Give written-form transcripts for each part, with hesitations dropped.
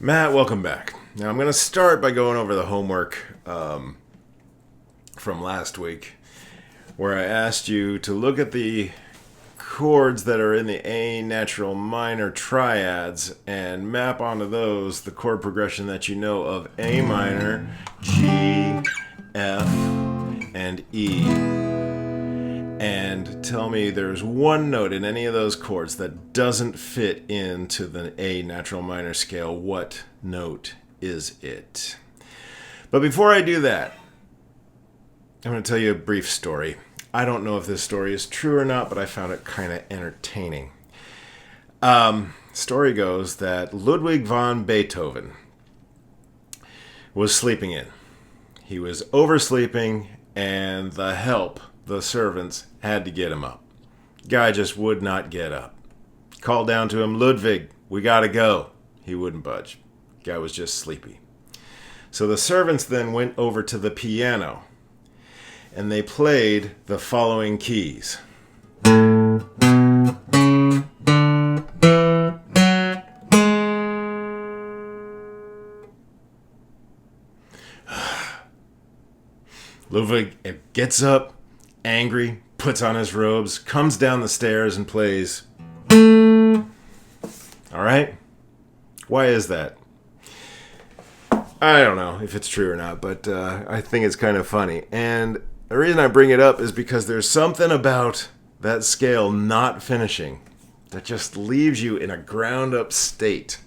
Matt, welcome back. Now I'm going to start by going over the homework from last week, where I asked you to look at the chords that are in the A natural minor triads and map onto those the chord progression that you know of A minor, G, F, and E. And tell me there's one note in any of those chords that doesn't fit into the A natural minor scale. What note is it? But before I do that, I'm going to tell you a brief story. I don't know if this story is true or not, but I found it kind of entertaining. Story goes that Ludwig van Beethoven was sleeping in. He was oversleeping, and the servants, had to get him up. Guy just would not get up. Called down to him, Ludwig, we gotta go. He wouldn't budge. Guy was just sleepy. So the servants then went over to the piano, and they played the following keys. Ludwig gets up, angry, puts on his robes, comes down the stairs and plays. All right? Why is that? I don't know if it's true or not, but I think it's kind of funny. And the reason I bring it up is because there's something about that scale not finishing that just leaves you in a ground-up state.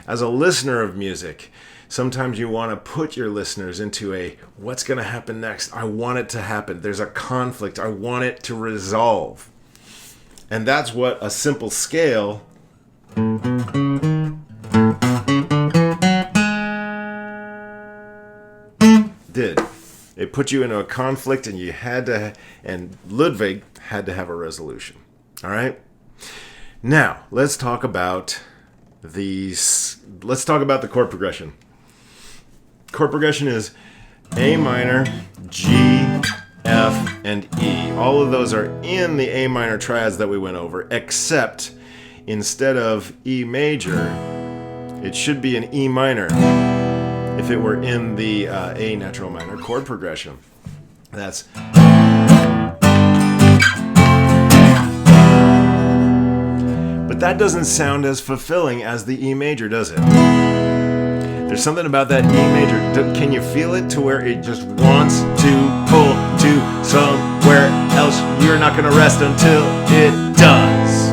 As a listener of music, sometimes you want to put your listeners into a, what's going to happen next? I want it to happen. There's a conflict. I want it to resolve. And that's what a simple scale did. It put you into a conflict, and Ludwig had to have a resolution. All right? Now, let's talk about the chord progression. Chord progression is A minor, G, F, and E. All of those are in the A minor triads that we went over, except instead of E major, it should be an E minor if it were in the A natural minor chord progression. But that doesn't sound as fulfilling as the E major, does it? There's something about that E major. Can you feel it to where it just wants to pull to somewhere else? You're not going to rest until it does.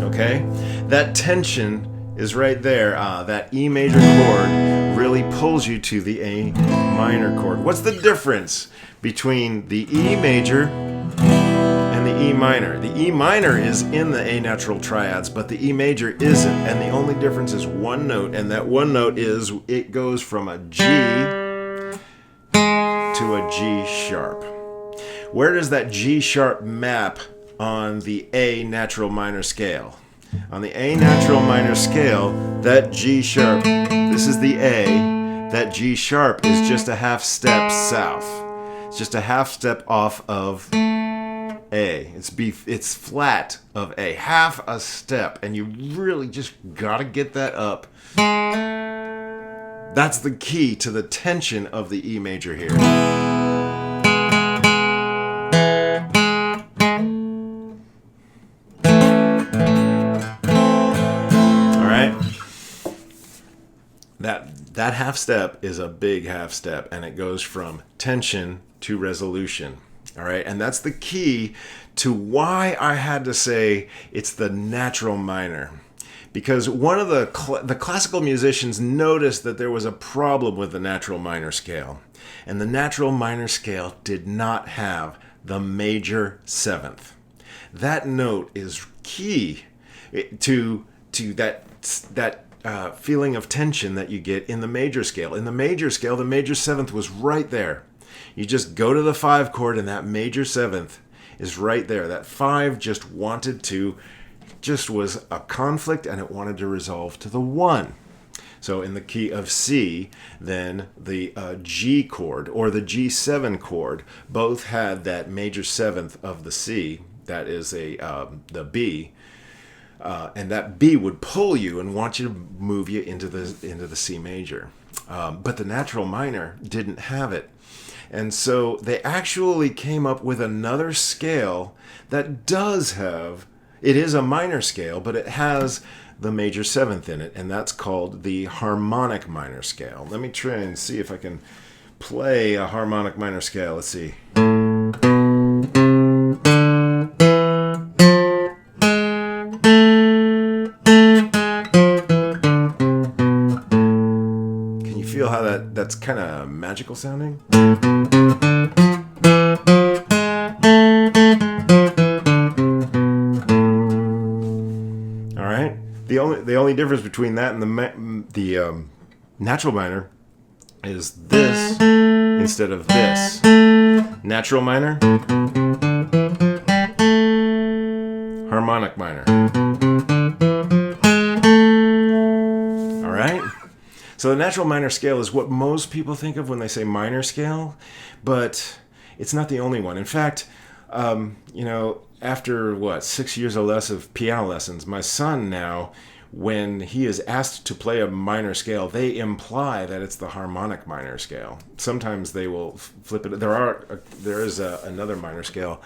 Okay? That tension is right there. That E major chord really pulls you to the A minor chord. What's the difference between the E major and the E minor? The E minor is in the A natural triads, but the E major isn't, and the only difference is one note, and that one note is it goes from a G to a G sharp. Where does that G sharp map on the A natural minor scale? On the A natural minor scale, that G sharp, this is the A, that G sharp is just a half step south. It's just a half step off of A. It's flat of A, half a step, and you really just gotta get that up. That's the key to the tension of the E major here. That half step is a big half step, and it goes from tension to resolution. All right, and that's the key to why I had to say it's the natural minor, because one of the classical musicians noticed that there was a problem with the natural minor scale, and the natural minor scale did not have the major seventh. That note is key to that feeling of tension that you get in the major scale. In the major scale, the major seventh was right there. You just go to the 5 chord, and that major seventh is right there. That 5 just was a conflict, and it wanted to resolve to the 1. So in the key of C, then the G chord or the G7 chord both had that major seventh of the C, that is the B, and that B would pull you and want you to move you into the C major. But the natural minor didn't have it. And so they actually came up with another scale that does have, it is a minor scale, but it has the major seventh in it, and that's called the harmonic minor scale. Let me try and see if I can play a harmonic minor scale. Let's see. Can you feel how that's kind of magical sounding? The only difference between that and the natural minor is this instead of this. Natural minor, harmonic minor. All right? So the natural minor scale is what most people think of when they say minor scale, but it's not the only one. In fact, after 6 years or less of piano lessons, my son now, when he is asked to play a minor scale, they imply that it's the harmonic minor scale. Sometimes they will flip it. There is another minor scale.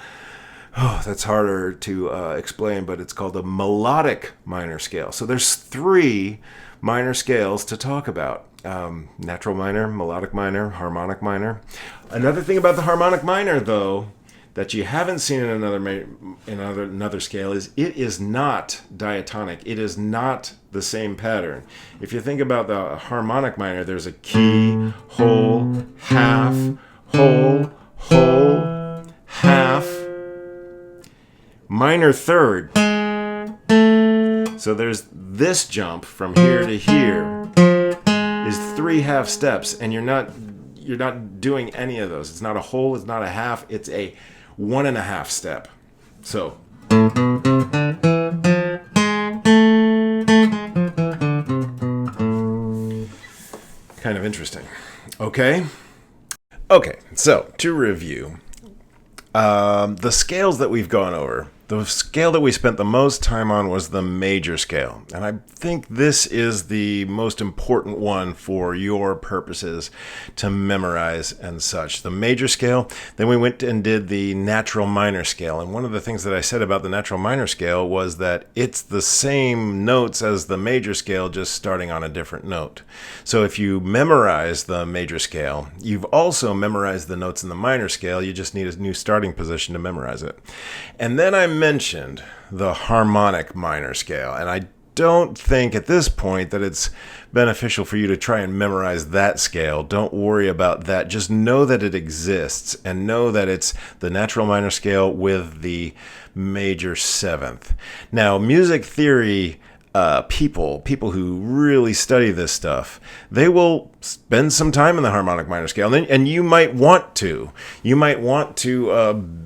Oh, that's harder to explain, but it's called a melodic minor scale. So there's 3 minor scales to talk about. Natural minor, melodic minor, harmonic minor. Another thing about the harmonic minor, though, that you haven't seen in another scale is it is not diatonic. It is not the same pattern. If you think about the harmonic minor, there's a key, whole, half, whole, half, minor third. So there's this jump from here to here is 3 half steps, and you're not doing any of those. It's not a whole, it's not a half, it's a 1.5 step. So kind of interesting. Okay, so to review, the scales that we've gone over, the scale that we spent the most time on was the major scale. And I think this is the most important one for your purposes to memorize and such. The major scale, then we went and did the natural minor scale. And one of the things that I said about the natural minor scale was that it's the same notes as the major scale, just starting on a different note. So if you memorize the major scale, you've also memorized the notes in the minor scale. You just need a new starting position to memorize it. And then I mentioned the harmonic minor scale, and I don't think at this point that it's beneficial for you to try and memorize that scale. Don't worry about that. Just know that it exists, and know that it's the natural minor scale with the major seventh. Now, music theory people who really study this stuff, they will spend some time in the harmonic minor scale, and you might want to. You might want to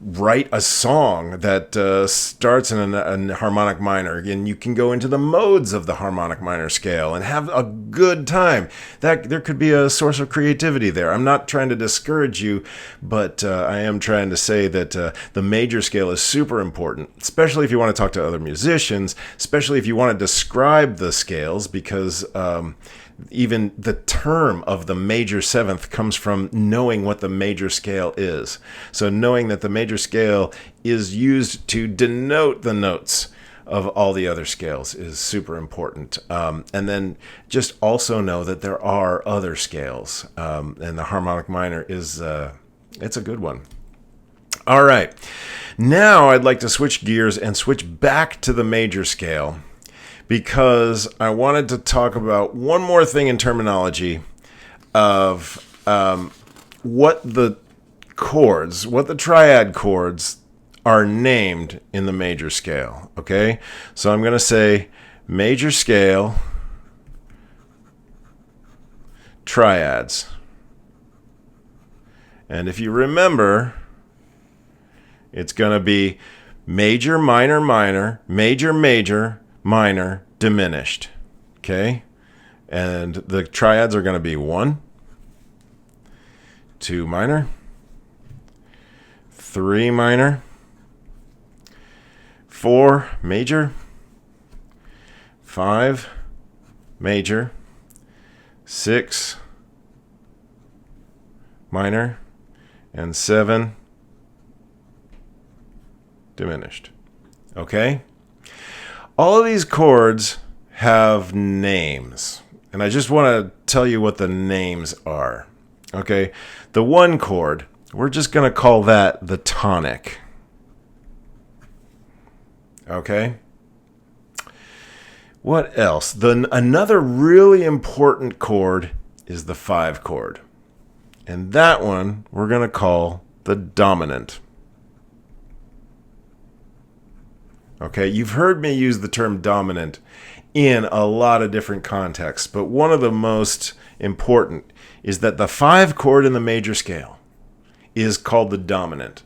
write a song that starts in a harmonic minor, and you can go into the modes of the harmonic minor scale and have a good time. That there could be a source of creativity there. I'm not trying to discourage you, but I am trying to say that the major scale is super important, especially if you want to talk to other musicians, especially if you want to describe the scales, because even the term of the major seventh comes from knowing what the major scale is. So knowing that the major scale is used to denote the notes of all the other scales is super important. And then just also know that there are other scales, and the harmonic minor is it's a good one. All right, now I'd like to switch gears and switch back to the major scale, because I wanted to talk about one more thing in terminology of what the chords, what the triad chords are named in the major scale. Okay, so I'm going to say major scale triads. And if you remember, it's going to be major, minor, minor, major, major, minor, diminished. Okay? And the triads are going to be 1, 2 minor, 3 minor, 4 major, 5 major, 6 minor, and 7 diminished. Okay? All of these chords have names, and I just want to tell you what the names are. Okay? The 1 chord, we're just going to call that the tonic. Okay? What else? Another really important chord is the 5 chord. And that one we're going to call the dominant. Okay, you've heard me use the term dominant in a lot of different contexts, but one of the most important is that the 5 chord in the major scale is called the dominant.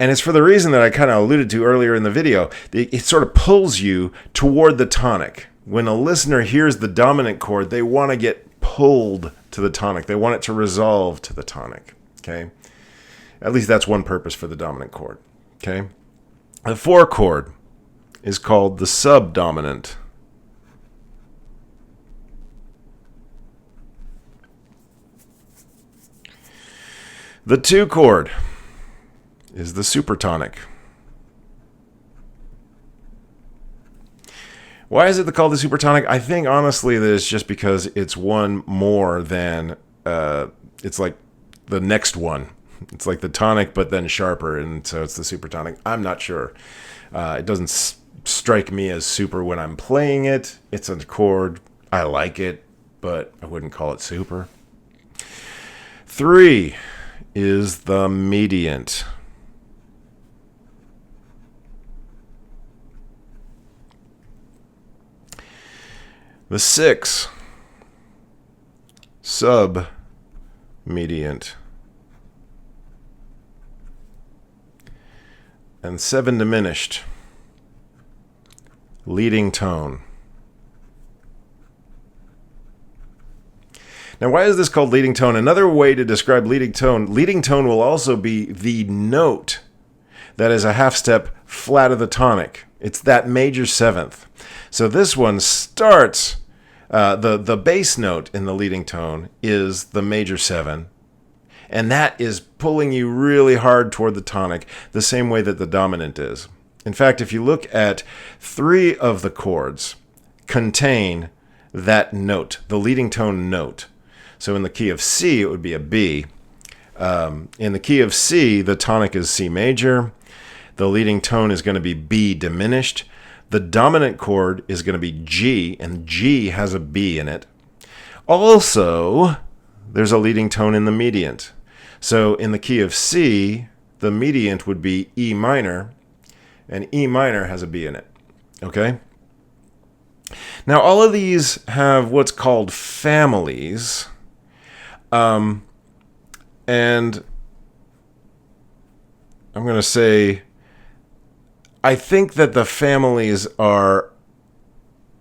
And it's for the reason that I kind of alluded to earlier in the video. It sort of pulls you toward the tonic. When a listener hears the dominant chord, they want to get pulled to the tonic. They want it to resolve to the tonic. Okay? At least that's one purpose for the dominant chord. Okay? The 4 chord is called the subdominant. The 2 chord is the supertonic. Why is it called the supertonic? I think honestly that it's just because it's one more than it's like the next one. It's like the tonic but then sharper, and so it's the supertonic. I'm not sure. It doesn't strike me as super when I'm playing it. It's a chord. I like it, but I wouldn't call it super. 3 is the mediant. The 6, sub-mediant. And 7 diminished, leading tone. Now, why is this called leading tone? Another way to describe leading tone will also be the note that is a half step flat of the tonic. It's that major 7th. So this one starts, the bass note in the leading tone is the major 7. And that is pulling you really hard toward the tonic, the same way that the dominant is. In fact, if you look at 3 of the chords contain that note, the leading tone note. So in the key of C, it would be a B. In the key of C, the tonic is C major. The leading tone is going to be B diminished. The dominant chord is going to be G, and G has a B in it. Also, there's a leading tone in the mediant. So in the key of C, the mediant would be E minor, and E minor has a B in it. Okay? Now, all of these have what's called families. And I'm going to say, I think that the families are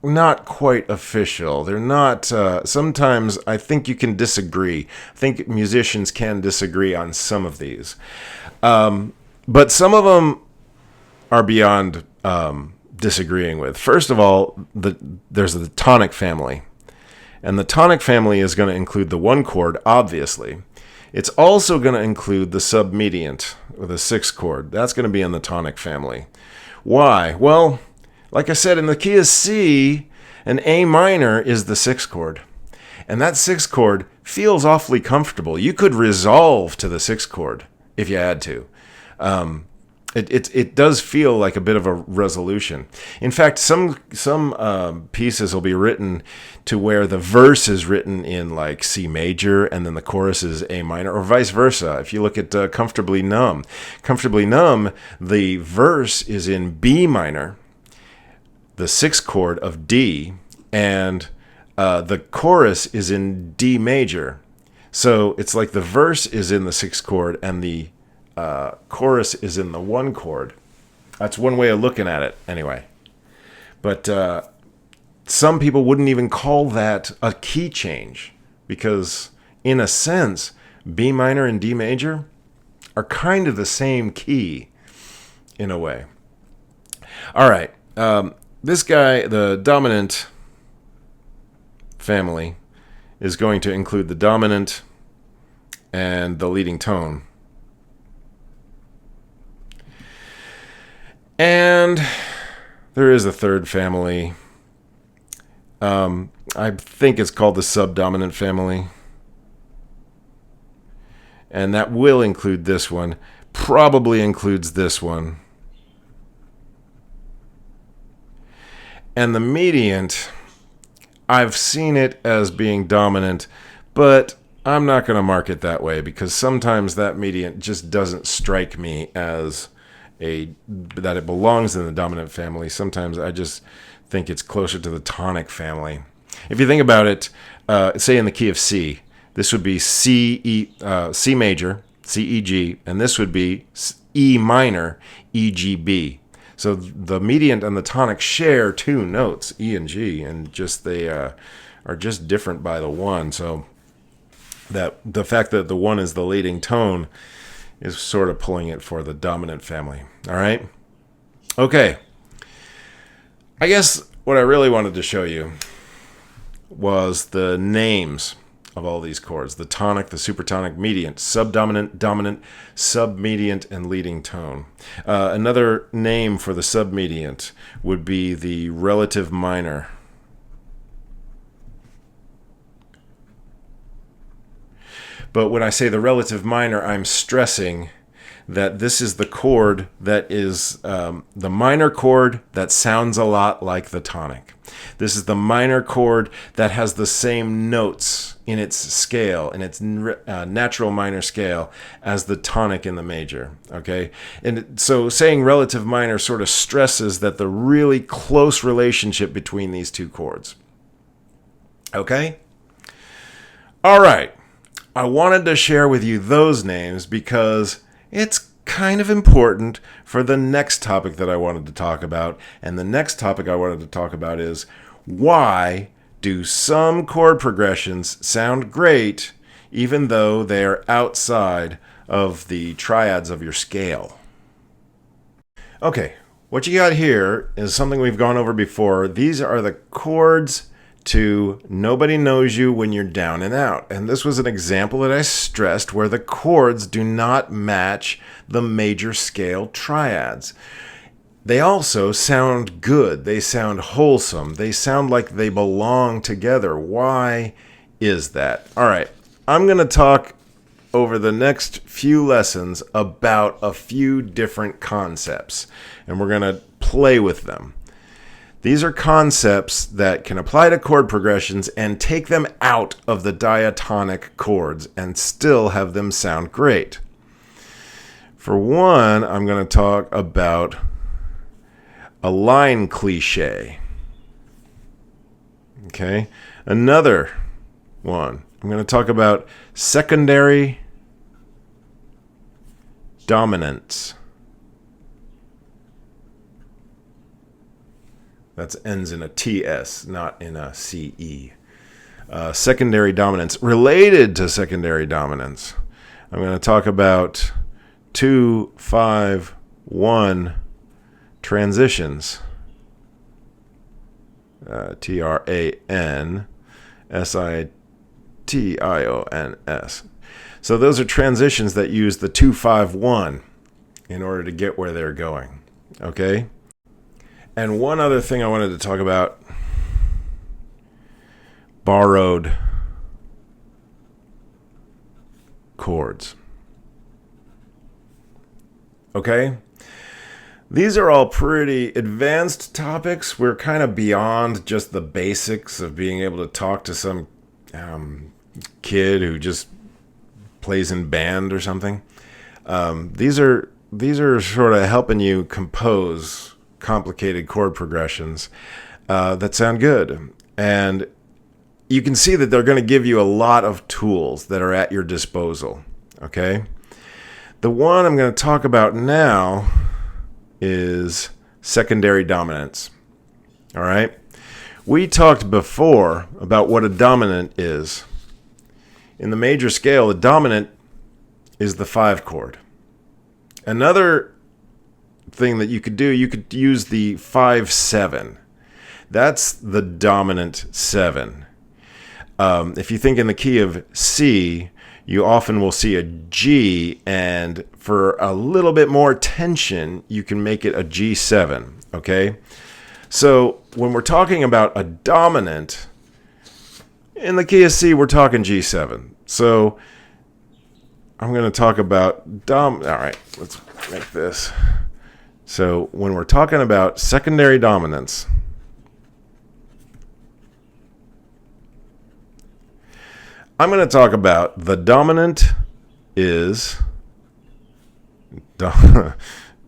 not quite official. They're not, sometimes I think you can disagree. I think musicians can disagree on some of these. But some of them are beyond disagreeing with. First of all, there's the tonic family. And the tonic family is going to include the 1 chord, obviously. It's also going to include the submediant, or the 6th chord. That's going to be in the tonic family. Why? Well, like I said, in the key of C, an A minor is the 6th chord. And that 6th chord feels awfully comfortable. You could resolve to the 6th chord if you had to. It does feel like a bit of a resolution. In fact, some pieces will be written to where the verse is written in like C major and then the chorus is A minor, or vice versa. If you look at Comfortably Numb, the verse is in B minor, the 6th chord of D, and the chorus is in D major. So it's like the verse is in the 6th chord and the chorus is in the 1 chord. That's one way of looking at it, anyway. But some people wouldn't even call that a key change because, in a sense, B minor and D major are kind of the same key in a way. All right. this guy, the dominant family, is going to include the dominant and the leading tone. And there is a third family. I think it's called the subdominant family. And that will include this one. Probably includes this one. And the mediant, I've seen it as being dominant, but I'm not going to mark it that way because sometimes that mediant just doesn't strike me as that it belongs in the dominant family. Sometimes I just think it's closer to the tonic family. If you think about it, say in the key of C, this would be C major, C, E, G, and this would be E minor, E, G, B. So the mediant and the tonic share two notes, E and G, and just they are just different by the one. So that the fact that the one is the leading tone is sort of pulling it for the dominant family. All right? Okay. I guess what I really wanted to show you was the names of all these chords: the tonic, the supertonic, mediant, subdominant, dominant, submediant, and leading tone. Another name for the submediant would be the relative minor. But when I say the relative minor, I'm stressing that this is the chord that is the minor chord that sounds a lot like the tonic. This is the minor chord that has the same notes in its scale, in its natural minor scale, as the tonic in the major. Okay? And so saying relative minor sort of stresses that the really close relationship between these two chords. Okay? All right. I wanted to share with you those names because it's kind of important for the next topic that I wanted to talk about. And the next topic I wanted to talk about is, why do some chord progressions sound great even though they are outside of the triads of your scale? Okay, what you got here is something we've gone over before. These are the chords to Nobody Knows You When You're Down and Out. And this was an example that I stressed where the chords do not match the major scale triads. They also sound good. They sound wholesome. They sound like they belong together. Why is that? All right, I'm going to talk over the next few lessons about a few different concepts, and we're going to play with them. These are concepts that can apply to chord progressions and take them out of the diatonic chords and still have them sound great. For one, I'm going to talk about a line cliche. Okay? Another one, I'm going to talk about secondary dominance. That ends in a TS, not in a CE. Secondary dominance. Related to secondary dominance, I'm going to talk about 2-5-1 transitions. TRANSITIONS. So those are transitions that use the 2-5-1 in order to get where they're going. Okay? And one other thing I wanted to talk about, borrowed chords. Okay? These are all pretty advanced topics. We're kind of beyond just the basics of being able to talk to some kid who just plays in band or something. These are sort of helping you compose complicated chord progressions that sound good. And you can see that they're going to give you a lot of tools that are at your disposal. Okay? The one I'm going to talk about now is secondary dominance. All right? We talked before about what a dominant is. In the major scale, the dominant is the 5 chord. Another thing that you could do, you could use the 5-7. That's the dominant 7. If you think in the key of C, you often will see a G, and for a little bit more tension, you can make it a G7, okay? So when we're talking about a dominant, in the key of C, we're talking G7. So I'm going to talk about all right, let's make this. So when we're talking about secondary dominants, I'm going to talk about the dominant is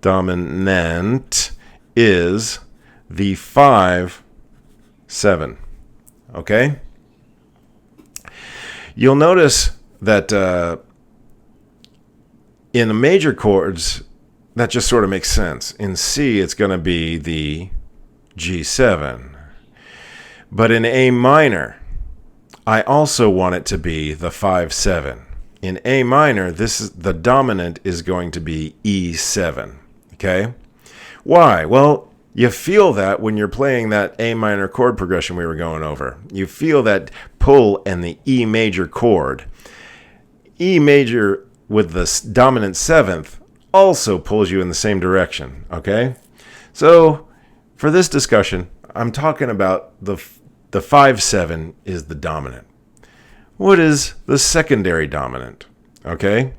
dominant is the 5/7. Okay? You'll notice that in the major chords, that just sort of makes sense. In C, it's going to be the G7. But in A minor, I also want it to be the 5/7. In A minor, the dominant is going to be E7. Okay? Why? Well, you feel that when you're playing that A minor chord progression we were going over. You feel that pull and the E major chord. E major with the dominant 7th also pulls you in the same direction. Okay? So, for this discussion, I'm talking about the 5/7 is the dominant. What is the secondary dominant? Okay?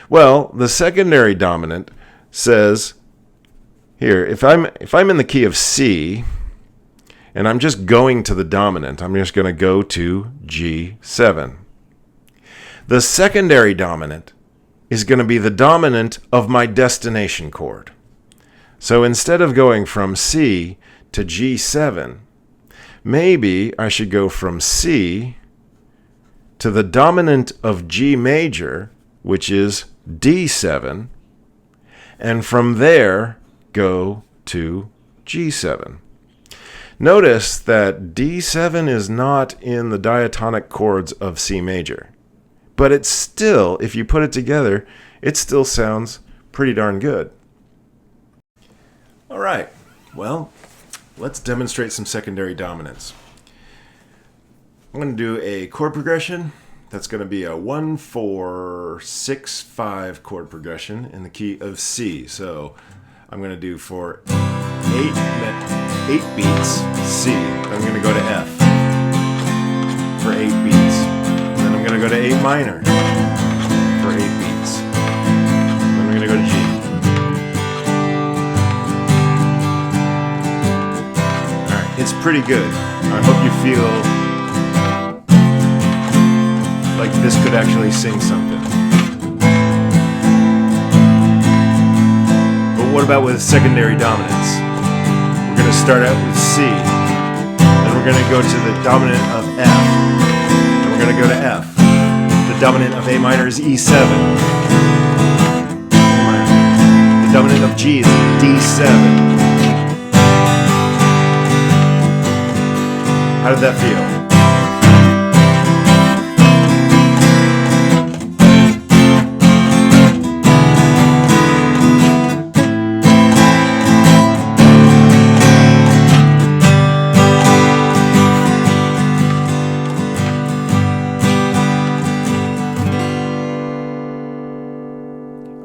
Well, the secondary dominant says here, if I'm in the key of C and I'm just going to the dominant, I'm just going to go to G7. The secondary dominant is going to be the dominant of my destination chord. So instead of going from C to G7, maybe I should go from C to the dominant of G major, which is D7, and from there go to G7. Notice that D7 is not in the diatonic chords of C major, but it's still, if you put it together, it still sounds pretty darn good. All right, well, let's demonstrate some secondary dominants. I'm going to do a chord progression. That's going to be a 1, 4, 6, 5 chord progression in the key of C. So I'm going to do for 8 beats C. I'm going to go to F for 8 beats. And then I'm going to go to A minor for 8 beats. And then I'm going to go to G. All right, it's pretty good. I hope you feel like this could actually sing something. But what about with secondary dominants? We're going to start out with C, then we're going to go to the dominant of F, and we're going to go to F. The dominant of A minor is E7. The dominant of G is D7. How did that feel?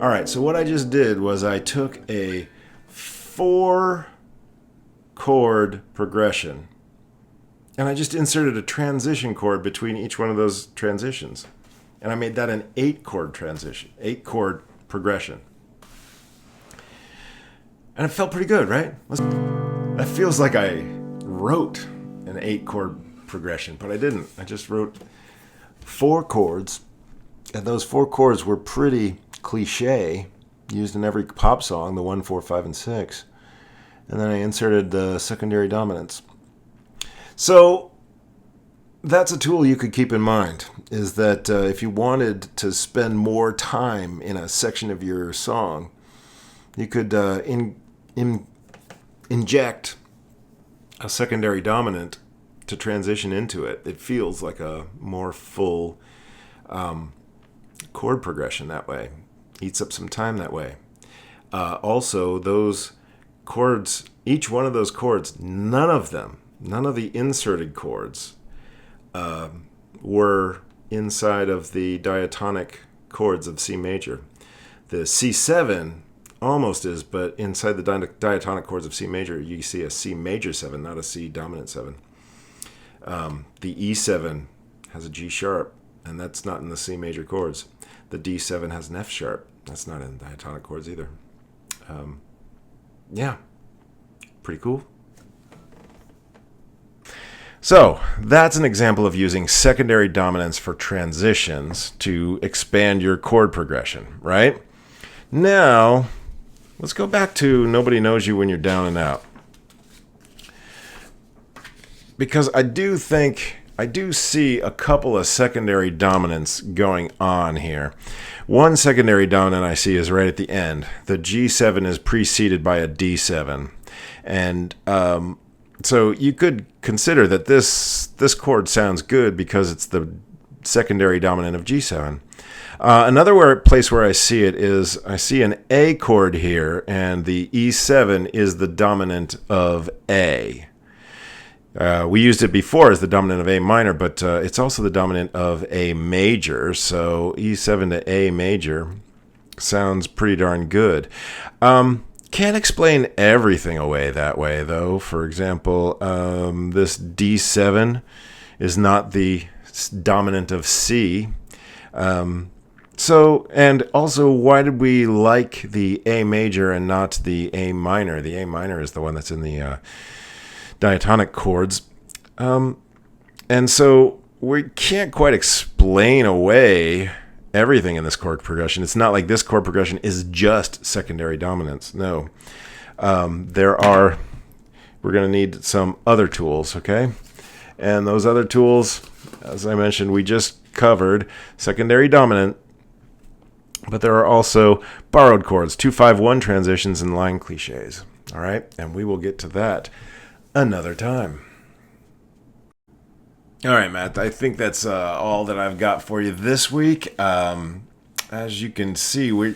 All right, so what I just did was I took a 4 chord progression and I just inserted a transition chord between each one of those transitions. And I made that an 8 chord transition, 8 chord progression. And it felt pretty good, right? That feels like I wrote an 8 chord progression, but I didn't. I just wrote 4 chords, and those 4 chords were pretty cliche, used in every pop song, the 1, 4, 5, and 6. And then I inserted the secondary dominants. So that's a tool you could keep in mind, is that if you wanted to spend more time in a section of your song, you could inject a secondary dominant to transition into it. It feels like a more full chord progression that way. Eats up some time that way. Also, those chords, each one of those chords, none of them none of the inserted chords were inside of the diatonic chords of C major. The C7 almost is, but inside the diatonic chords of C major, you see a C major 7, not a C dominant 7. The E7 has a G sharp, and that's not in the C major chords. The D7 has an F sharp. That's not in diatonic chords either. Yeah, pretty cool. So that's an example of using secondary dominants for transitions to expand your chord progression, right? Now, let's go back to Nobody Knows You When You're Down and Out. Because I do see a couple of secondary dominants going on here. One secondary dominant I see is right at the end. The G7 is preceded by a D7. And so you could consider that this chord sounds good because it's the secondary dominant of G7. Another place where I see it is I see an A chord here, and the E7 is the dominant of A. We used it before as the dominant of A minor, but it's also the dominant of A major, so E7 to A major sounds pretty darn good. Can't explain everything away that way, though. For example, this D7 is not the dominant of C. So, and also, why did we like the A major and not the A minor? The A minor is the one that's in the diatonic chords. And so we can't quite explain away everything in this chord progression. It's not like this chord progression is just secondary dominants. No. We're going to need some other tools, okay? And those other tools, as I mentioned, we just covered secondary dominant, but there are also borrowed chords, 2-5-1 transitions, and line cliches. All right? And we will get to that another time. All right, Matt, I think that's all that I've got for you this week. As you can see, we're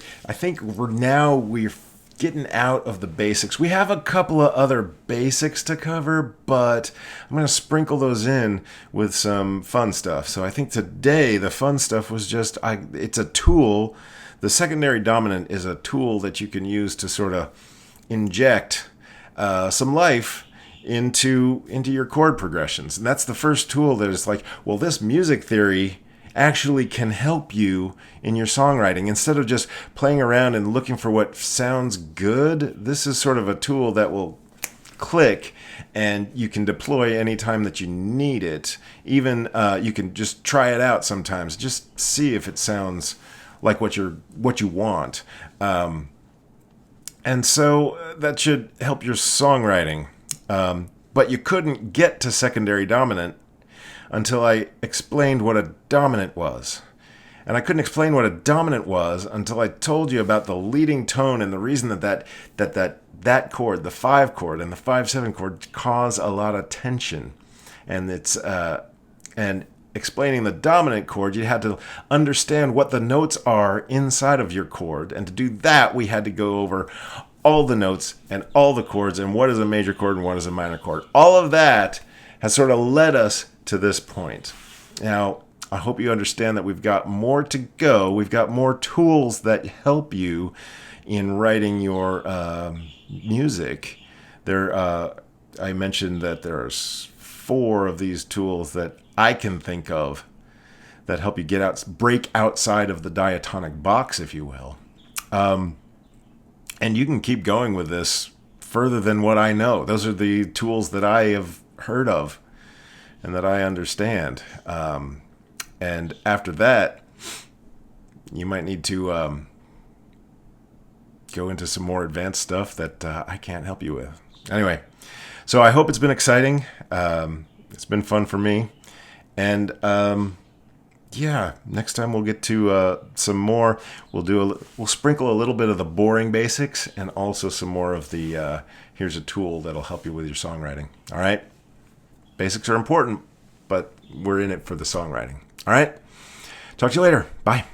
getting out of the basics. We have a couple of other basics to cover, but I'm going to sprinkle those in with some fun stuff. So I think today the fun stuff was just, it's a tool. The secondary dominant is a tool that you can use to sort of inject some life into your chord progressions. And that's the first tool that is like, well, this music theory actually can help you in your songwriting. Instead of just playing around and looking for what sounds good, this is sort of a tool that will click and you can deploy anytime that you need it. Even you can just try it out sometimes, just see if it sounds like what you want. And so that should help your songwriting. But you couldn't get to secondary dominant until I explained what a dominant was. And I couldn't explain what a dominant was until I told you about the leading tone and the reason that chord, the 5 chord and the 5-7 chord, cause a lot of tension. And and explaining the dominant chord, you had to understand what the notes are inside of your chord. And to do that, we had to go over all the notes and all the chords and what is a major chord and what is a minor chord. All of that has sort of led us to this point. Now, I hope you understand that we've got more to go. We've got more tools that help you in writing your music. I mentioned that there's 4 of these tools that I can think of that help you break outside of the diatonic box, if you will. And you can keep going with this further than what I know. Those are the tools that I have heard of and that I understand. And after that, you might need to go into some more advanced stuff that I can't help you with. Anyway, so I hope it's been exciting. It's been fun for me. And yeah, next time we'll get to some more. We'll sprinkle a little bit of the boring basics and also some more of the here's a tool that'll help you with your songwriting. All right? Basics are important, but we're in it for the songwriting. All right? Talk to you later. Bye.